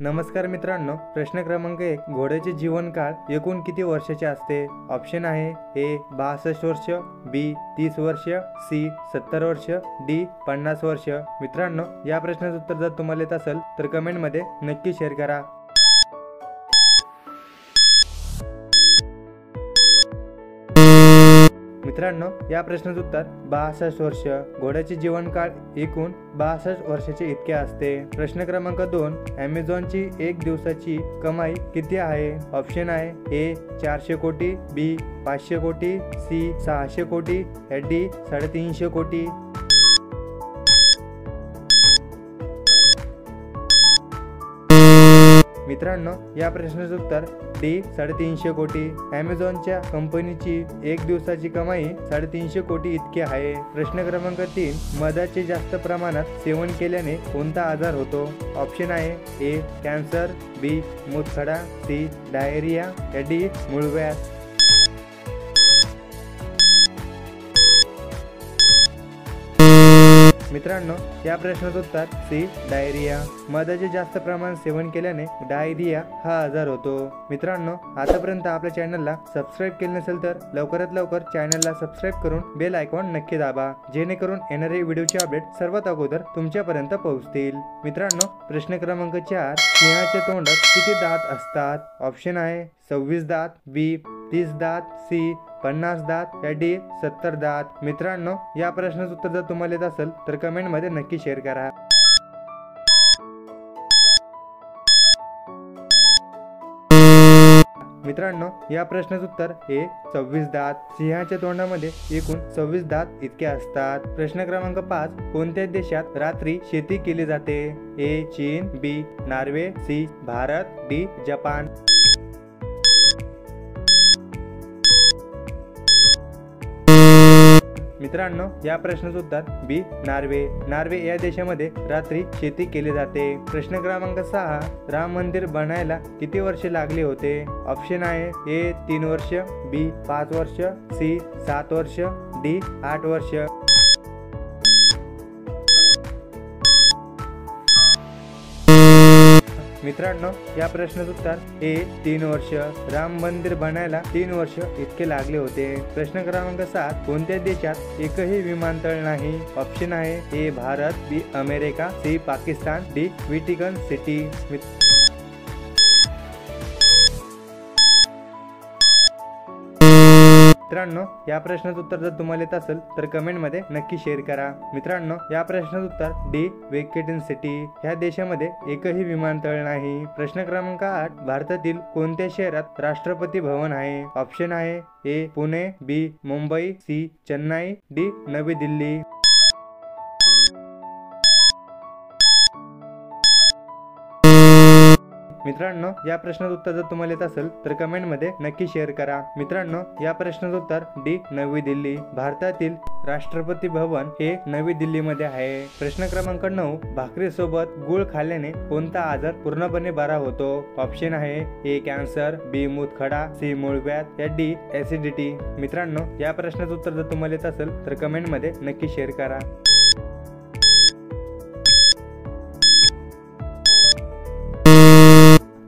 नमस्कार मित्रांनो, प्रश्न क्रमांक 1, घोड्याचे जीवनकाळ एकूण किती वर्षाचे असते? ऑप्शन आहे ए 62 वर्ष, बी 30 वर्ष, सी 70 वर्ष, डी 50 वर्ष। मित्रांनो, या प्रश्नाचं उत्तर जर तुम्हाला येत असेल तर कमेंटमध्ये नक्की शेअर करा। मित्रांनो, या प्रश्नाचं उत्तर 62 वर्ष। घोड्याचे जीवनकाळ एकूण 62 वर्षाचे इतके असते। प्रश्न क्रमांक 2, ॲमेझॉनची एक दिवसाची कमाई किती आहे? ऑप्शन आहे ए 400 कोटी, बी 500 कोटी, सी 600 कोटी, डी 350 कोटी। मित्रांनो, या प्रश्नाचं उत्तर डी 350 कोटी। ॲमेझॉनच्या कंपनीची एक दिवसाची कमाई 350 कोटी इतकी आहे। प्रश्न क्रमांक 3, मधाचे जास्त प्रमाणात सेवन केल्याने कोणता आजार होतो? ऑप्शन आहे ए कॅन्सर, बी मूतखडा, सी डायरिया, डी मूळव्याध। मित्रांनो, या प्रश्नाचं उत्तर सी डायरिया। मधाचे जास्त प्रमाणात सेवन केल्याने डायरिया हा आजार होतो। मित्रांनो, आतापर्यंत आपल्या चॅनलला सबस्क्राईब केले नसेल तर लवकरात लवकर चॅनलला सबस्क्राईब करून बेल आयकॉन नक्की दाबा, जेणेकरून येणारे व्हिडिओचे अपडेट सर्वात अगोदर तुमच्यापर्यंत पोहोचतील। मित्रांनो, प्रश्न क्रमांक 4, सिंहाच्या तोंडात किती दात असतात? ऑप्शन आहे 26 दात, बी 30 दात, सी 50 दात, डी 70 दात। मित्रांनो, या प्रश्नाचं उत्तर जर तुम्हाला येत असेल तर कमेंटमध्ये नक्की शेअर करा। मित्रांनो, या प्रश्नाचं उत्तर ए 26 दात। सिंहाच्या तोंडामध्ये एकूण 26 दात इतके असतात। प्रश्न क्रमांक 5, कोणत्या देशात रात्री शेती केली जाते? ए चीन, B Norway, C Bharat, D जपान। मित्रांनो, या प्रश्नाचं उत्तर बी नॉर्वे। नॉर्वे या देशामध्ये रात्री शेती केली जाते। प्रश्न क्रमांक 6, राम मंदिर बनायला किती वर्ष लागले होते? ऑप्शन आहे ए 3 वर्ष, बी 5 वर्ष, सी 7 वर्ष, डी 8 वर्ष। मित्रांनो, या प्रश्नाचं उत्तर ए 3 वर्ष। राम मंदिर बनायला 3 वर्ष इतके लागले होते। प्रश्न क्रमांक 7, कोणत्या देशात एकही विमानतळ नाही? ऑप्शन आहे A Bharat, B America, C Pakistan, D Vatican City. मित्रांनो, या प्रश्नाचं उत्तर जर तुम्हाला येत असेल तर कमेंटमध्ये नक्की शेअर करा। मित्रांनो, या प्रश्नाचं उत्तर डी व्हॅटिकन सिटी। ह्या देशामध्ये एकही विमानतळ नाही। प्रश्न क्रमांक 8, भारतातील कोणत्या शहरात राष्ट्रपती भवन आहे? ऑप्शन आहे ए पुणे, बी मुंबई, सी चेन्नई, डी नवी दिल्ली। मित्रांनो, या प्रश्नाचं उत्तर जर तुम्हाला येत असेल तर कमेंटमध्ये नक्की शेअर करा। मित्रांनो, या प्रश्नाचं उत्तर डी नवी दिल्ली। भारतातील राष्ट्रपती भवन हे नवी दिल्लीमध्ये आहे। प्रश्न क्रमांक 9, भाकरीसोबत गूळ खाल्ल्याने कोणता आजार पूर्णपणे बरा होतो? ऑप्शन आहे ए कॅन्सर, बी मूतखडा, सी मूळव्याध, डी ऍसिडिटी। मित्रांनो, या प्रश्नाचं उत्तर जर तुम्हाला येत असेल तर कमेंटमध्ये नक्की शेअर करा।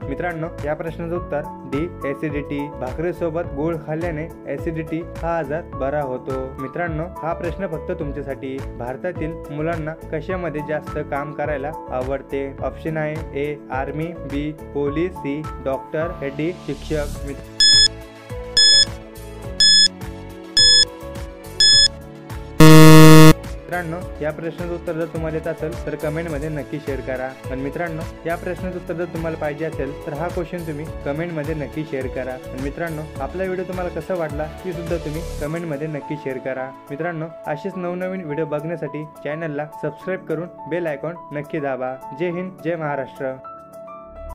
मित्रांनो, या प्रश्नाचं उत्तर डी ऍसिडिटी। भाकरीसोबत गूळ खाल्ल्याने ऍसिडिटी हा आजार बरा होतो। मित्रांनो, हा प्रश्न फक्त तुमच्यासाठी, भारतातील मुलांना कशामध्ये जास्त काम करायला आवडते? ऑप्शन आहे ए आर्मी, बी पोलीस, सी डॉक्टर, डी शिक्षक। मित्रांनो, या प्रश्नाचं उत्तर जर तुम्हाला येत असेल तर कमेंटमध्ये नक्की शेअर करा। आणि मित्रांनो, या प्रश्नाचं उत्तर जर तुम्हाला पाहिजे असेल तर हा क्वेश्चन तुम्ही कमेंटमध्ये नक्की शेअर करा। आणि मित्रांनो, आपला व्हिडिओ तुम्हाला कसा वाटला हे सुद्धा तुम्ही कमेंटमध्ये नक्की शेअर करा। मित्रांनो, असेच नवनवीन व्हिडिओ बघण्यासाठी चॅनलला सबस्क्राईब करून बेल आयकॉन नक्की दाबा। जय हिंद, जय महाराष्ट्र।